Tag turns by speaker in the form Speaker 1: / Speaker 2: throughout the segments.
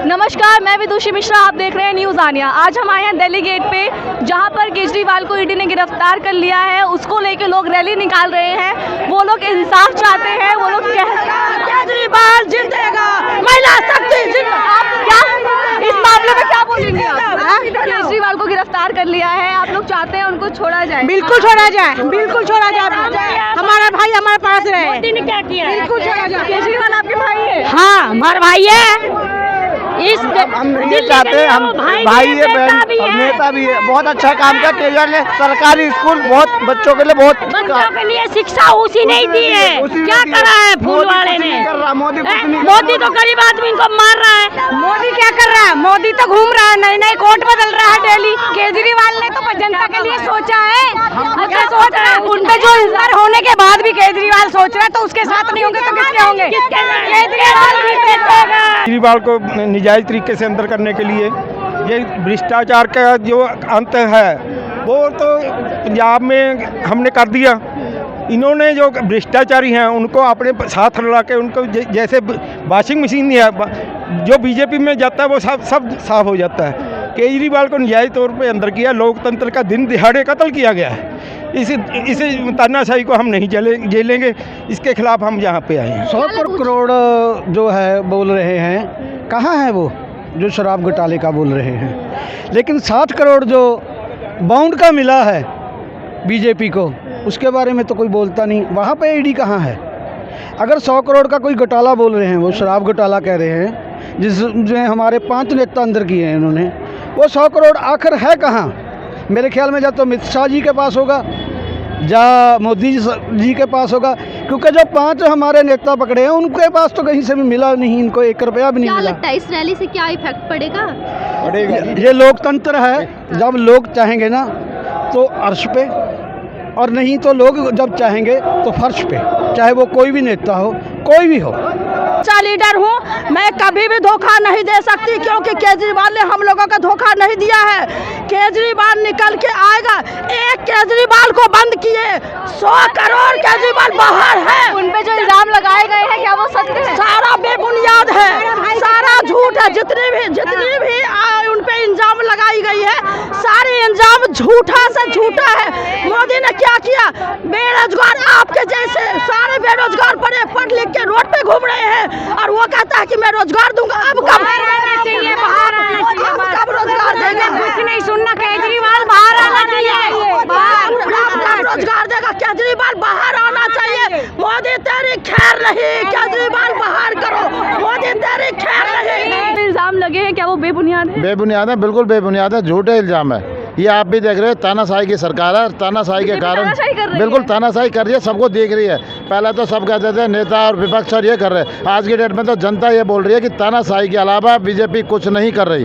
Speaker 1: नमस्कार, मैं विदुषी मिश्रा, आप देख रहे हैं न्यूज़ आनिया। आज हम आए हैं दिल्ली गेट पे, जहां पर केजरीवाल को ईडी ने गिरफ्तार कर लिया है। उसको लेके लोग रैली निकाल रहे हैं। वो लोग इंसाफ चाहते हैं। वो लोग केजरीवाल जिंदेगा, महिला शक्ति जिंदाबाद। क्या इस मामले में क्या बोलेंगे आप? केजरीवाल को गिरफ्तार कर लिया है, आप लोग चाहते हैं उनको छोड़ा जाए?
Speaker 2: बिल्कुल छोड़ा जाए, बिल्कुल छोड़ा जाए। हमारा भाई हमारे पास रहे।
Speaker 1: मोदी ने क्या किया?
Speaker 2: बिल्कुल छोड़ा जाए।
Speaker 1: केजरीवाल आपके भाई है?
Speaker 2: हाँ, हमारा भाई है।
Speaker 3: हम नहीं चाहते, हम भाई है, बहन और नेता भी है। बहुत अच्छा काम किया केजरीवाल ने। सरकारी स्कूल बहुत बच्चों के लिए बहुत
Speaker 2: के लिए शिक्षा उसी नहीं दी है। क्या करा है फूल वाले ने? मोदी तो गरीब आदमी को मार रहा है। मोदी क्या कर रहा है? मोदी तो घूम रहा है, नई नई कोर्ट बदल रहा है डेली। केजरीवाल ने तो जनता के लिए सोचा है। क्या सोच रहा है? उन पे जो इंतजार होने के बाद भी केजरीवाल सोच रहा है, तो उसके साथ नहीं होंगे तो किसके होंगे?
Speaker 4: केजरीवाल को निजायज तरीके से अंदर करने के लिए ये भ्रष्टाचार का जो अंत है वो तो पंजाब में हमने कर दिया। इन्होंने जो भ्रष्टाचारी हैं उनको अपने साथ लड़ा के उनको जैसे वॉशिंग मशीन नहीं है, जो बीजेपी में जाता है वो सब साफ हो जाता है। केजरीवाल को निजायज तौर पे अंदर किया, लोकतंत्र का दिन दिहाड़े कत्ल किया गया है। इसे तानाशाही को हम नहीं झेलेंगे, इसके खिलाफ हम यहाँ पे आए हैं।
Speaker 5: 100 करोड़ जो है बोल रहे हैं, कहाँ है वो जो शराब घोटाले का बोल रहे हैं? लेकिन 60 करोड़ जो बाउंड का मिला है बीजेपी को, उसके बारे में तो कोई बोलता नहीं। वहाँ पे ईडी कहाँ है? अगर 100 करोड़ का कोई घोटाला बोल रहे हैं, वो शराब घोटाला कह रहे हैं जिसमें हमारे 5 नेता अंदर किए हैं इन्होंने, वो 100 करोड़ आखिर है कहाँ? मेरे ख्याल में या तो अमित शाह जी के पास होगा या मोदी जी के पास होगा, क्योंकि जो 5 हमारे नेता पकड़े हैं उनके पास तो कहीं से भी मिला नहीं, इनको 1 रुपया भी नहीं मिला।
Speaker 1: क्या लगता है इस रैली से क्या इफेक्ट पड़ेगा?
Speaker 5: ये लोकतंत्र है, जब लोग चाहेंगे ना तो अर्श पे, और नहीं तो लोग जब चाहेंगे तो फर्श पे, चाहे वो कोई भी नेता हो, कोई भी हो।
Speaker 2: अच्छा लीडर हूँ मैं, कभी भी धोखा नहीं दे सकती, क्योंकि केजरीवाल ने हम लोगों का धोखा नहीं दिया है। केजरीवाल निकल के आएगा। एक केजरीवाल को बंद किए, 100 करोड़ केजरीवाल बाहर है।
Speaker 1: उन पे जो इल्जाम लगाए गए हैं क्या वो सत्य है?
Speaker 2: सारा बेबुनियाद है, सारा झूठ है। जितनी भी उन पे इल्जाम लगाई गई है, सारे इल्जाम झूठा से झूठा है। मोदी ने क्या किया? बेरोजगार आपके जैसे सारे बेरोजगार पढ़ लिख के रोड पे घूम रहे हैं, और वो कहता है कि मैं रोजगार दूंगा। अब कब रोजगार देगा? कुछ नहीं सुनना, केजरीवाल बाहर आना चाहिए। कब रोजगार देगा? केजरीवाल बाहर आना चाहिए। मोदी तेरी खैर नहीं, केजरीवाल बाहर करो। मोदी तेरी खैर नहीं।
Speaker 1: इल्जाम लगे हैं क्या वो बेबुनियाद है?
Speaker 3: बेबुनियाद है, बिल्कुल बेबुनियाद है, झूठे इल्जाम है। ये आप भी देख रहे हैं, तानाशाही की सरकार है, तानाशाही के कारण बिल्कुल तानाशाही कर रही है, सबको देख रही है। पहले तो सब कहते थे नेता और विपक्ष और ये कर रहे हैं, आज की डेट में तो जनता ये बोल रही है कि तानाशाही के अलावा बीजेपी कुछ नहीं कर रही,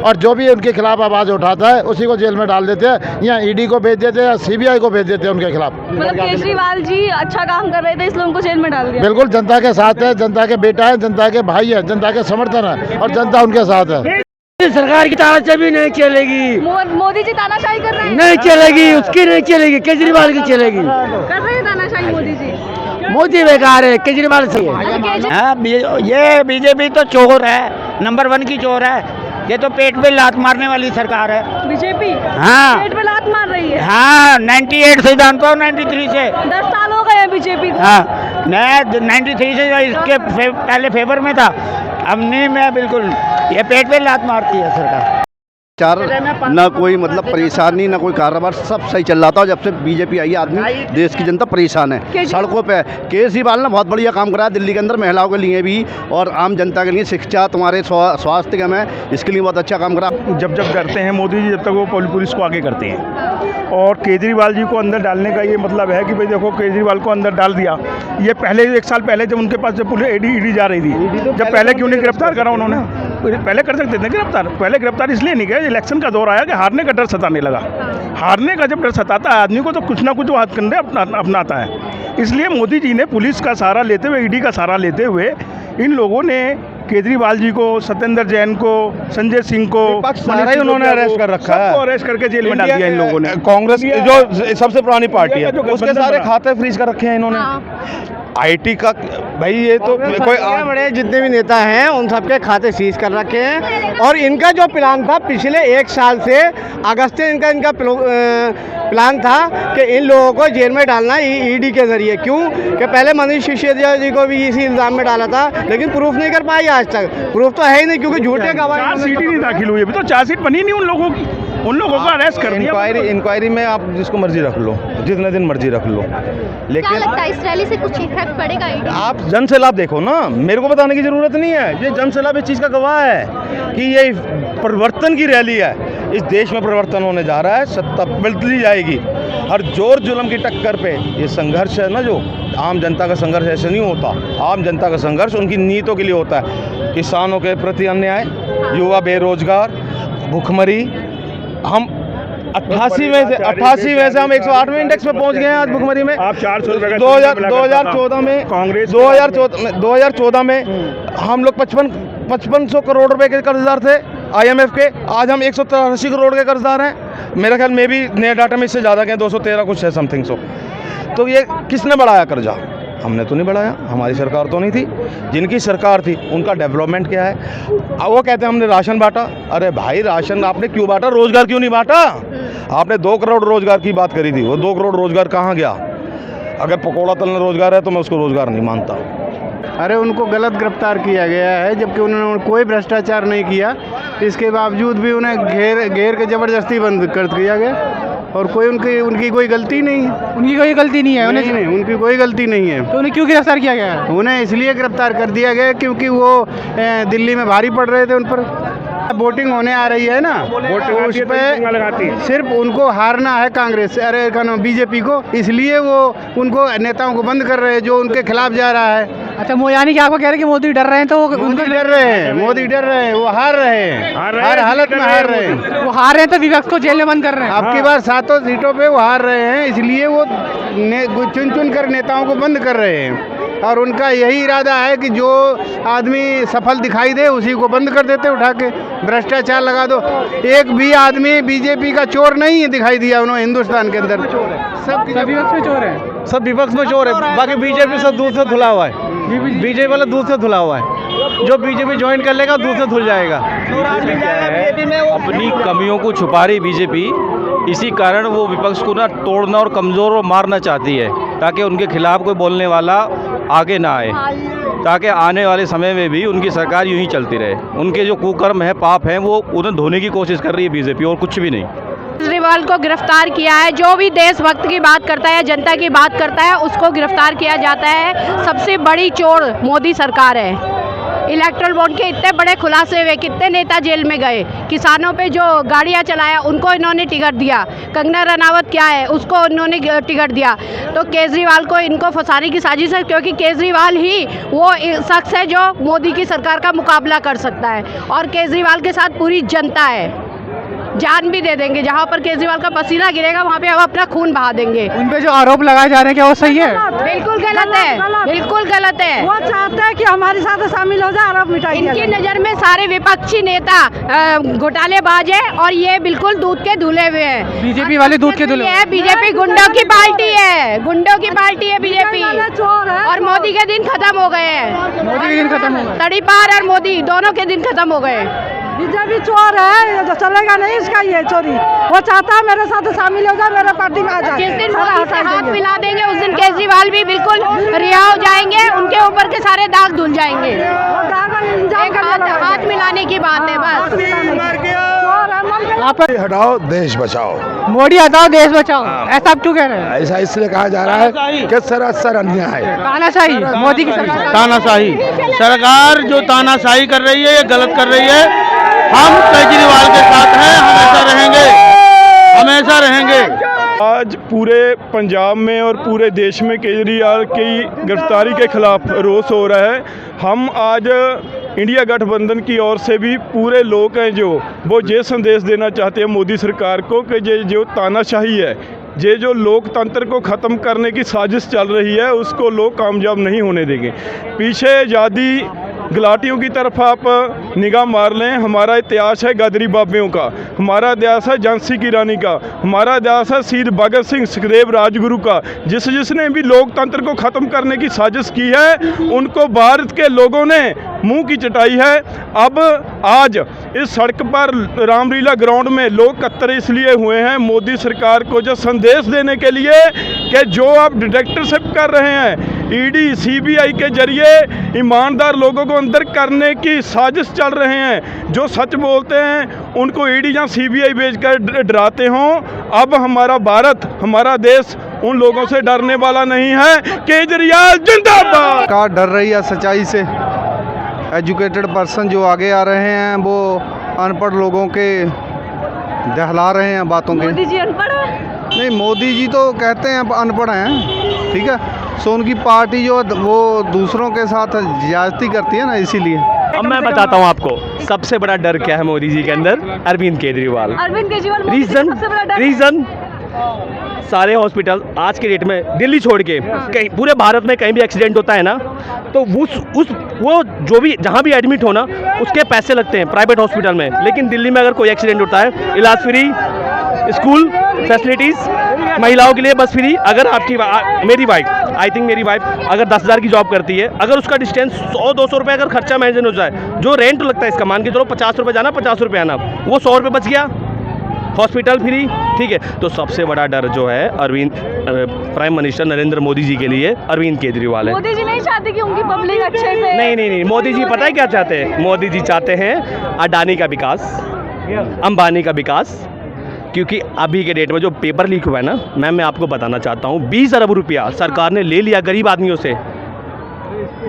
Speaker 3: और जो भी उनके खिलाफ आवाज़ उठाता है उसी को जेल में डाल देते हैं, या ईडी को भेज देते हैं या सीबीआई को भेज देते हैं उनके खिलाफ।
Speaker 1: मतलब केजरीवाल जी अच्छा काम कर रहे थे इसलिए उनको जेल में डाल दिया?
Speaker 3: बिल्कुल, जनता के साथ है, जनता के बेटा है, जनता के भाई है, जनता के समर्थन है, और जनता उनके साथ है।
Speaker 5: सरकार की तानाशाही भी नहीं चलेगी।
Speaker 1: मोदी जी तानाशाही कर रहे हैं?
Speaker 5: नहीं चलेगी, उसकी नहीं चलेगी, केजरीवाल की चलेगी।
Speaker 1: कर रहे हैं तानाशाही मोदी जी?
Speaker 5: मोदी बेकार है, केजरीवाल सही है।
Speaker 6: ये बीजेपी तो चोर है, नंबर 1 की चोर है। ये तो पेट पे लात मारने वाली सरकार है
Speaker 1: बीजेपी।
Speaker 6: हाँ,
Speaker 1: पेट पे लात मार रही है।
Speaker 6: हाँ, 98 से जानता हूँ, 93 से।
Speaker 1: 10 साल हो गए बीजेपी को।
Speaker 6: हाँ, मैं 93 से इसके पहले फेवर में था, अब नहीं। मैं बिल्कुल, ये पेट पे लात मारती है सरकार।
Speaker 5: ना कोई मतलब परेशानी, ना कोई कारोबार, सब सही चल रहा था। जब से बीजेपी आई है, आदमी देश की जनता परेशान है। सड़कों पे केजरीवाल ने बहुत बढ़िया काम करा दिल्ली के अंदर, महिलाओं के लिए भी और आम जनता के लिए, शिक्षा, तुम्हारे स्वास्थ्य के में, इसके लिए बहुत अच्छा काम करा।
Speaker 4: जब करते हैं मोदी जी, जब तक वो पुलिस को आगे करते हैं, और केजरीवाल जी को अंदर डालने का ये मतलब है कि भाई देखो केजरीवाल को अंदर डाल दिया। ये पहले 1 साल पहले जब उनके पास जब पुलिस ईडी जा रही थी, जब पहले क्यों नहीं गिरफ्तार करा उन्होंने? पहले कर सकते थे गिरफ्तार। पहले गिरफ्तार इसलिए नहीं किया, इलेक्शन का दौर आया कि हारने का डर सताने लगा। हारने का जब डर सताता है आदमी को तो कुछ ना कुछ वो हथकंडे अपनाता है। इसलिए मोदी जी ने पुलिस का सहारा लेते हुए, ईडी का सहारा लेते हुए, इन लोगों ने केजरीवाल जी को, सत्येंद्र जैन को, संजय सिंह को
Speaker 5: सारे उन्होंने अरेस्ट कर रखा है,
Speaker 4: अरेस्ट करके जेल में डाल दिया इन लोगों ने।
Speaker 5: कांग्रेस जो सबसे पुरानी पार्टी है उसके सारे खाते फ्रीज कर रखे हैं इन्होंने।
Speaker 7: आईटी का भाई ये तो कोई
Speaker 5: बड़े जितने भी नेता हैं उन सबके खाते सीज कर रखे हैं। और इनका जो प्लान था पिछले 1 साल से, अगस्त से इनका प्लान था कि इन लोगों को जेल में डालना ईडी के जरिए। क्यों कि पहले मनीष सिसोदिया जी को भी इसी इल्ज़ाम में डाला था, लेकिन प्रूफ नहीं कर पाई आज तक। प्रूफ तो है ही नहीं, क्योंकि झूठे गवाह।
Speaker 4: चार्जशीट ही नहीं दाखिल हुई, अभी तो चार्जशीट बनी नहीं उन लोगों की। उन लोगों को अरेस्ट कर दिया।
Speaker 7: इंक्वायरी में आप जिसको मर्जी रख लो, जितने दिन मर्जी रख लो, लेकिन
Speaker 8: क्या लगता है इस रैली से कुछ इफेक्ट पड़ेगा?
Speaker 7: आप जन सैलाब देखो ना, मेरे को बताने की जरूरत नहीं है। ये जन सैलाब इस चीज़ का गवाह है कि ये परिवर्तन की रैली है। इस देश में परिवर्तन होने जा रहा है, सत्ता बदली जाएगी। हर जोर जुल्म की टक्कर पे ये संघर्ष है ना, जो आम जनता का संघर्ष ऐसे नहीं होता। आम जनता का संघर्ष उनकी नीतों के लिए होता है। किसानों के प्रति अन्याय, युवा बेरोजगार, भुखमरी। हम 88 में से हम 108वें इंडेक्स पे पहुंच गए हैं आज भुखमरी में।
Speaker 4: आप 400 रुपये
Speaker 7: 2014 में
Speaker 4: कांग्रेस
Speaker 7: 2014 में हम लोग 5500 करोड़ रुपए के कर्जदार थे IMF के। आज हम 183 करोड़ के कर्जदार हैं। मेरे ख्याल में भी नए डाटा में इससे ज़्यादा के 213 कुछ है समथिंग सो। तो ये किसने बढ़ाया कर्जा? हमने तो नहीं बढ़ाया, हमारी सरकार तो नहीं थी। जिनकी सरकार थी उनका डेवलपमेंट क्या है? वो कहते हैं हमने राशन बांटा। अरे भाई, राशन आपने क्यों बांटा? रोजगार क्यों नहीं बांटा? आपने 2 करोड़ रोजगार की बात करी थी, वो 2 करोड़ रोजगार कहाँ गया? अगर पकौड़ा तलना रोजगार है तो मैं उसको रोजगार नहीं मानता।
Speaker 5: अरे उनको गलत गिरफ्तार किया गया है, जबकि उन्होंने कोई भ्रष्टाचार नहीं किया। इसके बावजूद भी उन्हें घेर के ज़बरदस्ती बंद कर दिया गया, और कोई उनकी कोई गलती नहीं है।
Speaker 9: उनकी कोई गलती नहीं है?
Speaker 5: नहीं, उनकी कोई गलती नहीं है।
Speaker 9: तो उन्हें क्यों गिरफ्तार किया गया है?
Speaker 5: उन्हें इसलिए गिरफ्तार कर दिया गया क्योंकि वो दिल्ली में भारी पड़ रहे थे उन पर। वोटिंग होने आ रही है ना, तो उस पर सिर्फ उनको हारना है कांग्रेस, अरे बीजेपी को, इसलिए वो उनको नेताओं को बंद कर रहे हैं जो उनके खिलाफ जा रहा है।
Speaker 9: अच्छा, यानी कि आपको कह रहे हैं कि मोदी डर रहे हैं, तो
Speaker 5: उनको डर रहे हैं, मोदी डर रहे हैं, वो हार रहे हैं, हर हालत में हार रहे हैं।
Speaker 9: वो हार रहे हैं तो विपक्ष को जेल में बंद कर रहे हैं।
Speaker 5: अब की बार 7 सीटों पे वो हार रहे हैं, इसलिए वो चुन कर नेताओं को बंद कर रहे हैं। और उनका यही इरादा है कि जो आदमी सफल दिखाई दे उसी को बंद कर देते, उठा के भ्रष्टाचार लगा दो। एक भी आदमी बीजेपी का चोर नहीं दिखाई दिया उन्होंने हिंदुस्तान के अंदर।
Speaker 9: सब विपक्ष में चोर है,
Speaker 5: सब विपक्ष में चोर है। बाकी बीजेपी सब दूध से धुला हुआ है। बीजेपी वाला दूध से धुला हुआ है। जो बीजेपी ज्वाइन कर लेगा दूध से धुल जाएगा।
Speaker 10: अपनी कमियों को छुपा रही बीजेपी, इसी कारण वो विपक्ष को ना तोड़ना और कमज़ोर और मारना चाहती है, ताकि उनके खिलाफ कोई बोलने वाला आगे ना आए, ताकि आने वाले समय में भी उनकी सरकार यूं ही चलती रहे। उनके जो कुकर्म है, पाप हैं, वो उन्हें धोने की कोशिश कर रही है बीजेपी, और कुछ भी नहीं।
Speaker 2: केजरीवाल को गिरफ्तार किया है। जो भी देशभक्त की बात करता है, जनता की बात करता है, उसको गिरफ्तार किया जाता है। सबसे बड़ी चोर मोदी सरकार है। इलेक्ट्रल बॉन्ड के इतने बड़े खुलासे हुए, कितने नेता जेल में गए। किसानों पे जो गाड़ियां चलाया उनको इन्होंने टिकट दिया। कंगना रनावत क्या है, उसको इन्होंने टिकट दिया। तो केजरीवाल को इनको फंसाने की साजिश है, क्योंकि केजरीवाल ही वो शख्स है जो मोदी की सरकार का मुकाबला कर सकता है। और केजरीवाल के साथ पूरी जनता है, जान भी दे देंगे। जहाँ पर केजरीवाल का पसीना गिरेगा वहाँ पे हम अपना खून बहा देंगे।
Speaker 9: उन पे जो आरोप लगाए जा रहे हैं क्या वो सही है?
Speaker 2: बिल्कुल गलत है, बिल्कुल गलत है।
Speaker 1: वो चाहते हैं कि हमारे साथ शामिल हो जाए, आरोप मिटाई।
Speaker 2: इनकी नज़र में सारे विपक्षी नेता घोटालेबाज है, और ये बिल्कुल दूध के धुले हुए हैं।
Speaker 9: बीजेपी वाले दूध के धुले
Speaker 2: है। बीजेपी गुंडों की पार्टी है, गुंडों की पार्टी है बीजेपी। और मोदी के दिन खत्म हो गए हैं।
Speaker 9: मोदी के दिन खत्म हो गए।
Speaker 2: तड़ीपार और मोदी दोनों के दिन खत्म हो गए।
Speaker 1: बीजेपी चोर है, जो चलेगा नहीं इसका ये चोरी। वो चाहता है मेरे साथ शामिल हो जाए, मेरे पार्टी में आ जाए।
Speaker 2: जिस दिन मोदी से हाथ मिला देंगे उस दिन केजरीवाल भी बिल्कुल रिहा हो जाएंगे, उनके ऊपर के सारे दाग धुल जाएंगे। एक हाथ मिलाने की बात है बस।
Speaker 3: हटाओ देश बचाओ,
Speaker 9: मोदी हटाओ देश बचाओ, ऐसा आप क्यों कह रहे हैं?
Speaker 3: ऐसा इसलिए कहा जा रहा है कि सरासर अन्याय है।
Speaker 9: तानाशाही मोदी की सरकार।
Speaker 11: तानाशाही सरकार जो तानाशाही कर रही है, ये गलत कर रही है। हम केजरीवाल के साथ हैं, हमेशा रहेंगे, हमेशा रहेंगे।
Speaker 4: आज पूरे पंजाब में और पूरे देश में केजरीवाल की गिरफ्तारी के खिलाफ रोष हो रहा है। हम आज इंडिया गठबंधन की ओर से भी पूरे लोग हैं जो वो ये संदेश देना चाहते हैं मोदी सरकार को कि ये जो तानाशाही है, ये जो लोकतंत्र को ख़त्म करने की साजिश चल रही है, उसको लोग कामयाब नहीं होने देंगे। पीछे आज़ादी गुलाटियों की तरफ आप निगाह मार लें, हमारा इतिहास है गदरी बाबियों का, हमारा इतिहास है झांसी की रानी का, हमारा इतिहास है शहीद भगत सिंह सुखदेव राजगुरु का। जिसने भी लोकतंत्र को ख़त्म करने की साजिश की है उनको भारत के लोगों ने मुंह की चटाई है। अब आज इस सड़क पर रामलीला ग्राउंड में लोग एकत्र इसलिए हुए हैं मोदी सरकार को जो संदेश देने के लिए कि जो आप डिटेक्टरशिप कर रहे हैं, ईडी सीबीआई के जरिए ईमानदार लोगों को अंदर करने की साजिश चल रहे हैं। जो सच बोलते हैं उनको ईडी या सीबीआई भेजकर डराते हों। अब हमारा भारत, हमारा देश उन लोगों से डरने वाला नहीं है। केजरीवाल जिंदाबाद।
Speaker 5: सरकार डर रही है सच्चाई से। एजुकेटेड पर्सन जो आगे आ रहे हैं वो अनपढ़ लोगों के दहला रहे हैं बातों के।
Speaker 1: मोदी जी अनपढ़ है?
Speaker 5: नहीं, मोदी जी तो कहते हैं अनपढ़ हैं, ठीक है। सो उनकी पार्टी जो वो दूसरों के साथ ज्यादती करती है ना, इसीलिए।
Speaker 10: अब मैं बताता हूँ आपको सबसे बड़ा डर क्या है मोदी जी के अंदर। अरविंद केजरीवाल।
Speaker 1: अरविंद केजरीवाल मोदी जी का सबसे बड़ा डर।
Speaker 10: रीज़न सारे हॉस्पिटल आज के डेट में दिल्ली छोड़ के कहीं पूरे भारत में कहीं भी एक्सीडेंट होता है ना, तो वो जो भी जहाँ भी एडमिट हो ना उसके पैसे लगते हैं प्राइवेट हॉस्पिटल में। लेकिन दिल्ली में अगर कोई एक्सीडेंट होता है, इलाज फ्री, स्कूल फैसिलिटीज़, महिलाओं के लिए बस फ्री। अगर आपकी मेरी वाइफ अगर 10,000 की जॉब करती है, अगर उसका डिस्टेंस 100-200 रुपये अगर खर्चा मैनेज हो जाए, जो रेंट लगता है इसका मान के चलो 50 रुपये जाना 50 रुपये आना, वो 100 रुपये बच गया, हॉस्पिटल फ्री, ठीक है। तो सबसे बड़ा डर जो है प्राइम मिनिस्टर नरेंद्र मोदी जी के लिए अरविंद केजरीवाल है।
Speaker 1: मोदी जी नहीं चाहते कि उनकी पब्लिक अच्छे से।
Speaker 10: नहीं, मोदी जी पता है क्या चाहते हैं? मोदी जी चाहते हैं अडानी का विकास, अंबानी का विकास। क्योंकि अभी के डेट में जो पेपर लीक हुआ है ना, मैं आपको बताना चाहता हूँ 20 अरब रुपया सरकार ने ले लिया गरीब आदमियों से।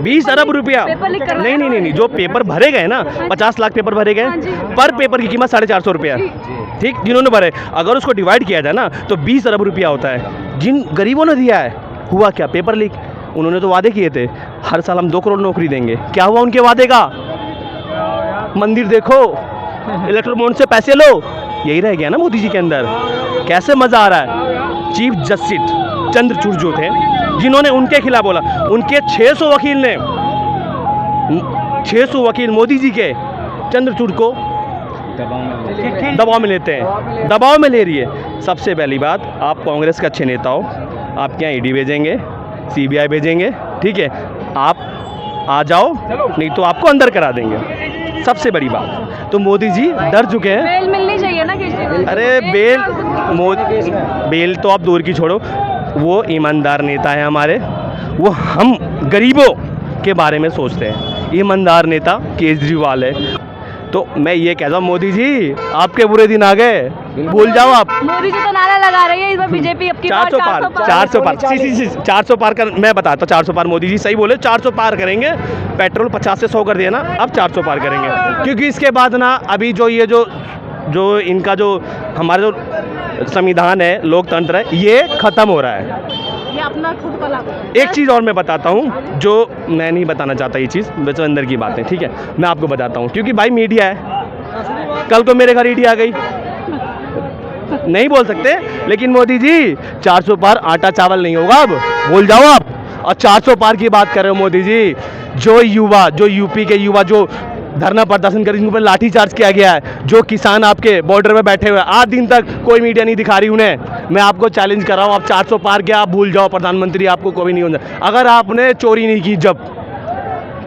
Speaker 10: 20 अरब रुपया। नहीं, जो पेपर भरे गए ना, 50 लाख पेपर भरे गए, पर पेपर की कीमत 450 रुपया, ठीक, जिन्होंने भरे। अगर उसको डिवाइड किया जाए ना तो 20 अरब रुपया होता है। जिन गरीबों ने दिया है, हुआ क्या? Paper leak. उन्होंने तो वादे किए थे हर साल हम 2 करोड़ नौकरी देंगे। क्या हुआ उनके वादे का? मंदिर देखो, इलेक्ट्रल बॉन्ड से पैसे लो, यही रह गया ना मोदी जी के अंदर। कैसे मज़ा आ रहा है। चीफ जस्टिस चंद्रचूड़ जो थे, जिन्होंने उनके खिलाफ बोला, उनके 600 वकील ने 600 वकील मोदी जी के चंद्रचूड़ को दबाव में लेते हैं, दबाव में ले रही है। सबसे पहली बात, आप कांग्रेस के अच्छे नेता हो, आपके यहाँ ईडी भेजेंगे, सीबीआई भेजेंगे, ठीक है, आप आ जाओ, नहीं तो आपको अंदर करा देंगे। सबसे बड़ी बात तो मोदी जी डर चुके हैं।
Speaker 1: बेल मिलनी चाहिए ना केजरीवाल।
Speaker 10: अरे बेल तो आप दूर की छोड़ो, वो ईमानदार नेता है हमारे, वो हम गरीबों के बारे में सोचते हैं। ईमानदार नेता केजरीवाल है। तो मैं ये कहता हूँ मोदी जी आपके बुरे दिन आ गए, भूल जाओ आप।
Speaker 1: मोदी जी तो नारा लगा रही है इस बार बीजेपी अब की
Speaker 10: 400 पार 400 पार कर। मैं बताता हूँ 400 पार मोदी जी सही बोले, 400 पार करेंगे। पेट्रोल 50 से 100 कर दिया ना, अब 400 पार करेंगे। क्योंकि इसके बाद ना अभी जो इनका जो हमारा जो संविधान है, लोकतंत्र है, ये ख़त्म हो रहा है।
Speaker 1: ये अपना खुद का लाभ।
Speaker 10: एक चीज़ और मैं बताता हूँ जो मैं नहीं बताना चाहता, ये चीज़ वैसे अंदर की बात है, ठीक है, मैं आपको बताता हूँ। क्योंकि भाई मीडिया है, कल को मेरे घर ईडी आ गई, नहीं बोल सकते। लेकिन मोदी जी 400 पार आटा चावल नहीं होगा, अब भूल जाओ आप। और 400 पार की बात कर रहे हो मोदी जी, जो यूपी के युवा जो धरना प्रदर्शन कर, जिन पर लाठी चार्ज किया गया है, जो किसान आपके बॉर्डर पे बैठे हुए 8 दिन तक कोई मीडिया नहीं दिखा रही उन्हें, मैं आपको चैलेंज कर रहा हूँ, आप 400 पार किया, आप भूल जाओ प्रधानमंत्री आपको कोई नहीं होना। अगर आपने चोरी नहीं की, जब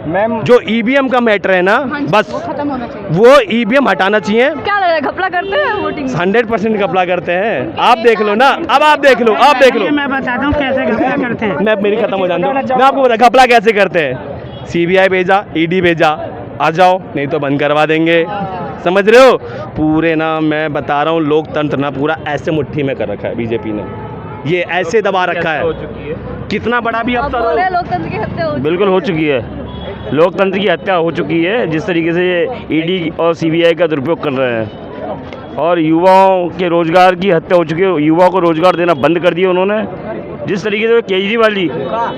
Speaker 10: मैम जो ईवीएम का मैटर है ना, बस
Speaker 1: खत्म होना चाहिए,
Speaker 10: वो ईवीएम हटाना चाहिए।
Speaker 1: क्या लग रहा है घपला करते हैं वोटिंग?
Speaker 10: 100% घपला करते हैं। आप देख लो ना, अब आप देख लो।
Speaker 2: मैं बताता हूँ कैसे घपला करते हैं।
Speaker 10: मैं मेरी खत्म हो जाने दो, मैं आपको बता घपला कैसे करते हैं। सीबीआई भेजा, ईडी भेजा, आ जाओ, नहीं तो बंद करवा देंगे। समझ रहे हो? पूरे ना मैं बता रहा हूँ, लोकतंत्र ना पूरा ऐसे मुट्ठी में कर रखा है बीजेपी ने, ये ऐसे दबा रखा है। कितना बड़ा भी अफसर हो,
Speaker 1: लोकतंत्र की हत्या हो
Speaker 6: बिल्कुल हो चुकी है, लोकतंत्र की हत्या हो चुकी है। जिस तरीके से ये ईडी और सीबीआई का दुरुपयोग कर रहे हैं, और युवाओं के रोजगार की हत्या हो चुकी है। युवाओं को रोजगार देना बंद कर दिया उन्होंने। जिस तरीके से केजरीवाल जी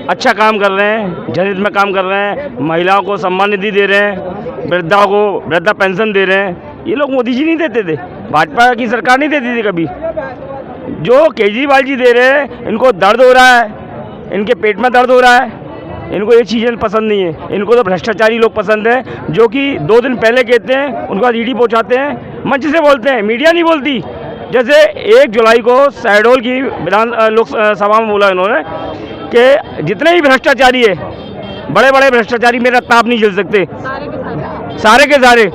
Speaker 6: अच्छा काम कर रहे हैं, जनहित में काम कर रहे हैं, महिलाओं को सम्मान निधि दे रहे हैं, वृद्धा को वृद्धा पेंशन दे रहे हैं, ये लोग मोदी जी नहीं देते थे, भाजपा की सरकार नहीं देती थी कभी। जो केजरीवाल जी दे रहे हैं, इनको दर्द हो रहा है, इनके पेट में दर्द हो रहा है, इनको ये चीज़ें पसंद नहीं है, इनको तो भ्रष्टाचारी लोग पसंद हैं, जो कि 2 दिन पहले कहते हैं, उनके बाद ईडी पहुंचाते हैं, मंच से बोलते हैं, मीडिया नहीं बोलती। जैसे 1 जुलाई को शहडोल की लोकसभा में बोला इन्होंने कि जितने भी भ्रष्टाचारी है, बड़े बड़े भ्रष्टाचारी मेरा ताप नहीं झेल सकते, सारे के सारे।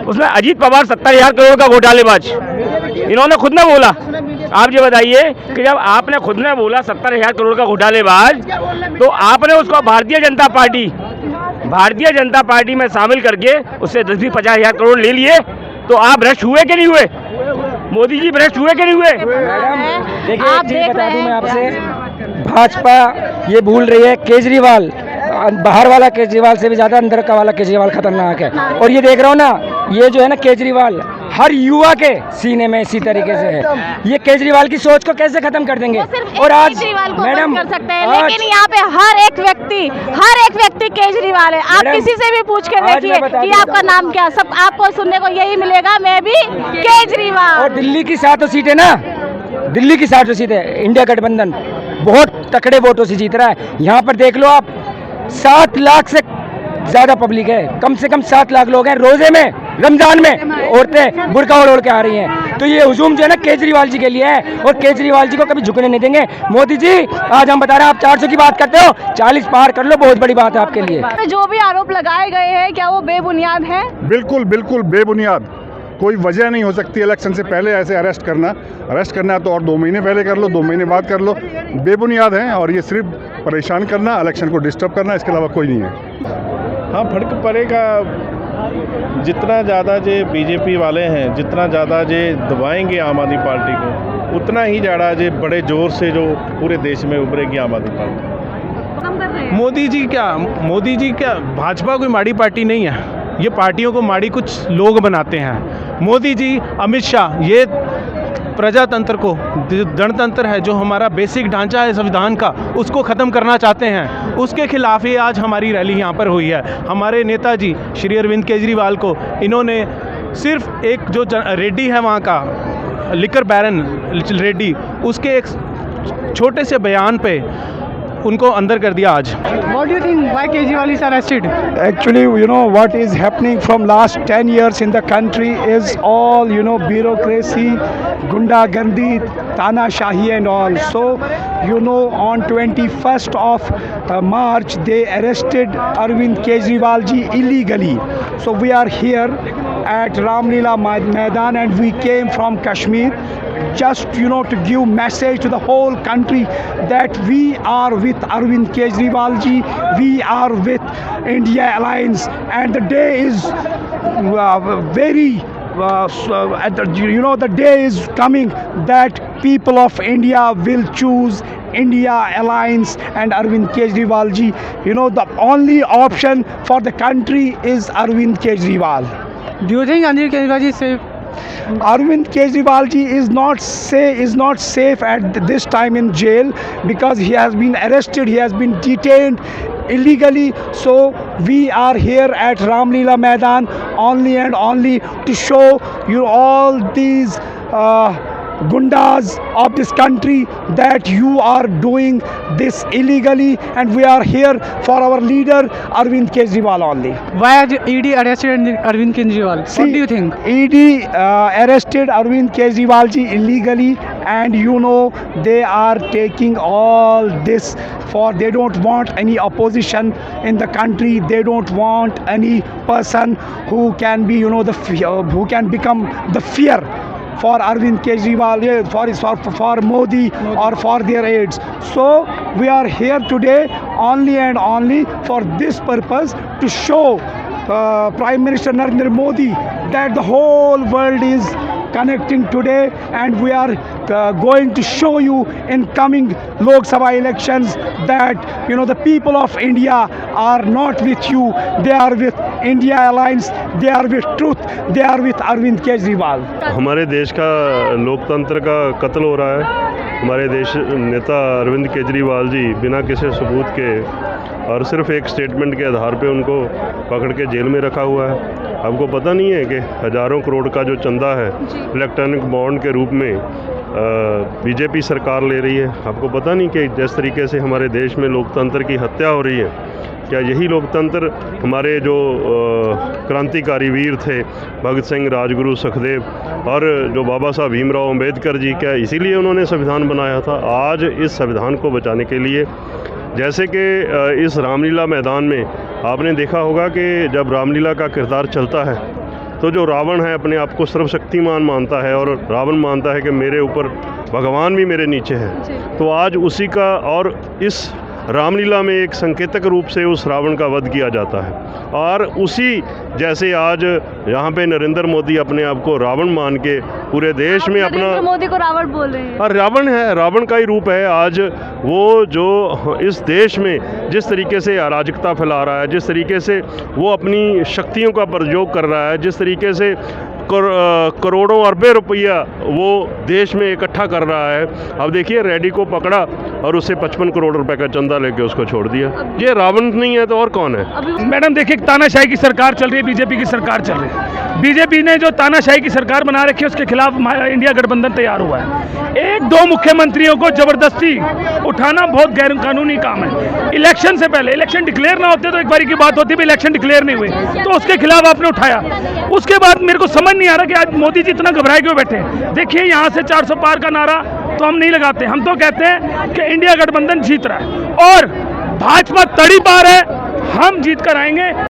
Speaker 6: उसमें अजीत पवार 70,000 करोड़ का घोटालेबाज, इन्होंने खुद ने बोला। आप ये बताइए कि जब आपने खुद ने बोला 70,000 करोड़ का घोटालेबाज, तो आपने उसको भारतीय जनता पार्टी में शामिल करके उससे 10-50,000 करोड़ ले लिए, तो आप भ्रष्ट हुए कि नहीं हुए? मोदी जी भ्रष्ट हुए कि नहीं हुए?
Speaker 9: देखिए एक चीज बता दूं मैं आपसे, भाजपा ये भूल रही है, केजरीवाल बाहर वाला केजरीवाल से भी ज्यादा अंदर का वाला केजरीवाल खतरनाक है। और ये देख रहा हूँ ना, ये जो है ना केजरीवाल हर युवा के सीने में इसी तरीके से है। ये केजरीवाल की सोच को कैसे खत्म कर देंगे? और आज मैडम
Speaker 1: कर सकते हैं, लेकिन यहाँ पे हर एक व्यक्ति केजरीवाल है। आप किसी से भी पूछ के देखिए कि आपका नाम क्या, सब आपको सुनने को यही मिलेगा, मैं भी केजरीवाल।
Speaker 9: और दिल्ली की 7 सीटें ना, दिल्ली की 7 सीटें इंडिया गठबंधन बहुत तकड़े वोटों से जीत रहा है। यहाँ पर देख लो आप, 7 लाख से ज्यादा पब्लिक है, कम से कम 7 लाख लोग हैं। रोजे में, रमजान में औरतें बुर्का ओढ़ के आ रही हैं। तो ये हुजूम जो है ना केजरीवाल जी के लिए है, और केजरीवाल जी को कभी झुकने नहीं देंगे। मोदी जी आज हम बता रहे हैं, आप 400 की बात करते हो, 40 पार कर लो, बहुत बड़ी बात है आपके लिए।
Speaker 1: जो भी आरोप लगाए गए हैं, क्या वो बेबुनियाद है?
Speaker 4: बिल्कुल बिल्कुल बेबुनियाद, कोई वजह नहीं हो सकती इलेक्शन से पहले ऐसे अरेस्ट करना है तो और 2 महीने पहले कर लो, 2 महीने बाद कर लो, बेबुनियाद है। और ये सिर्फ परेशान करना, इलेक्शन को डिस्टर्ब करना, इसके अलावा कोई नहीं है।
Speaker 12: हाँ, फर्क पड़ेगा। जितना ज़्यादा जो बीजेपी वाले हैं, जितना ज़्यादा जो दबाएंगे आम आदमी पार्टी को, उतना ही ज़्यादा जो बड़े ज़ोर से जो पूरे देश में उभरेगी आम आदमी पार्टी।
Speaker 11: मोदी जी क्या भाजपा कोई माड़ी पार्टी नहीं है, ये पार्टियों को माड़ी कुछ लोग बनाते हैं। मोदी जी, अमित शाह, ये प्रजातंत्र को, गणतंत्र है जो हमारा बेसिक ढांचा है संविधान का, उसको ख़त्म करना चाहते हैं। उसके खिलाफ ही आज हमारी रैली यहाँ पर हुई है। हमारे नेताजी श्री अरविंद केजरीवाल को इन्होंने सिर्फ एक जो रेड्डी है वहाँ का, लिकर बैरन रेड्डी, उसके एक छोटे से बयान पे उनको अंदर कर दिया आज।
Speaker 9: What do you think? Why Kejriwal is arrested?
Speaker 5: Actually, you know, what is happening from last 10 years in the country is all, you know, bureaucracy, gundagandi, tanashahi and all. So, you know, on 21st of March, they arrested Arvind Kejriwal ji illegally. So, we are here at Ramlila Maidan and we came from Kashmir just, you know, to give message to the whole country that we are with Arvind Kejriwal ji, we are with India Alliance, and the day is the day is coming that people of India will choose India Alliance and Arvind Kejriwal ji. You know, the only option for the country is Arvind Kejriwal.
Speaker 9: Do you think Arvind Kejriwal ji is safe?
Speaker 5: Arvind Kejriwal ji is not safe at this time in jail because he has been arrested, he has been detained illegally. So we are here at Ramlila Maidan only and only to show you all these gundas of this country that you are doing this illegally, and we are here for our leader Arvind Kejriwal only.
Speaker 9: Why ED arrested Arvind Kejriwal?
Speaker 5: See,
Speaker 9: what do you think?
Speaker 5: ED arrested Arvind Kejriwal ji illegally, and you know they are taking all this for, they don't want any opposition in the country, they don't want any person who can be, you know, who can become the fear for Arvind Kejriwal, for Modi or for their aides. So we are here today only and only for this purpose, to show Prime Minister Narendra Modi that the whole world is connecting today, and we are going to show you in coming Lok Sabha elections that, you know, the people of India are not with you, they are with India Alliance, they are with truth, they are with Arvind Kejriwal.
Speaker 13: हमारे देश का लोकतंत्र का कत्ल हो रहा है। हमारे देश नेता अरविंद केजरीवाल जी बिना किसी सबूत के और सिर्फ एक स्टेटमेंट के आधार पे उनको पकड़ के जेल में रखा हुआ है। आपको पता नहीं है कि हज़ारों करोड़ का जो चंदा है इलेक्ट्रॉनिक बॉन्ड के रूप में बीजेपी सरकार ले रही है। आपको पता नहीं कि जिस तरीके से हमारे देश में लोकतंत्र की हत्या हो रही है, क्या यही लोकतंत्र हमारे जो क्रांतिकारी वीर थे भगत सिंह, राजगुरु, सुखदेव और जो बाबा साहब भीमराव अंबेडकर जी, क्या इसीलिए उन्होंने संविधान बनाया था? आज इस संविधान को बचाने के लिए, जैसे कि इस रामलीला मैदान में आपने देखा होगा कि जब रामलीला का किरदार चलता है तो जो रावण है अपने आप को सर्वशक्तिमान मानता है और रावण मानता है कि मेरे ऊपर भगवान भी मेरे नीचे है। तो आज उसी का और इस रामलीला में एक संकेतक रूप से उस रावण का वध किया जाता है। और उसी जैसे आज यहाँ पे नरेंद्र मोदी अपने आप को रावण मान के पूरे देश में अपना,
Speaker 1: नरेंद्र मोदी को रावण बोल रहे हैं।
Speaker 13: और रावण है, रावण का ही रूप है आज वो, जो इस देश में जिस तरीके से अराजकता फैला रहा है, जिस तरीके से वो अपनी शक्तियों का प्रयोग कर रहा है, जिस तरीके से करोड़ों अरबों रुपया वो देश में इकट्ठा कर रहा है। अब देखिए, रेड्डी को पकड़ा और उससे 55 करोड़ रुपए का चंदा लेके उसको छोड़ दिया। ये रावण नहीं है तो और कौन है?
Speaker 11: मैडम देखिए, तानाशाही की सरकार चल रही है, बीजेपी की सरकार चल रही है। बीजेपी ने जो तानाशाही की सरकार बना रखी है उसके खिलाफ इंडिया गठबंधन तैयार हुआ है। एक दो मुख्यमंत्रियों को जबरदस्ती उठाना बहुत गैर कानूनी काम है। इलेक्शन से पहले, इलेक्शन डिक्लेयर ना होते तो एक बारी की बात होती, भी इलेक्शन डिक्लेयर नहीं हुए तो उसके खिलाफ आपने उठाया। उसके बाद मेरे को समझ नहीं आ रहा कि आज मोदी जी इतना घबराए क्यों बैठे हैं। देखिए, यहाँ से 400 पार का नारा तो हम नहीं लगाते, हम तो कहते हैं कि इंडिया गठबंधन जीत रहा है और भाजपा तड़ी पार है, हम जीत कर आएंगे।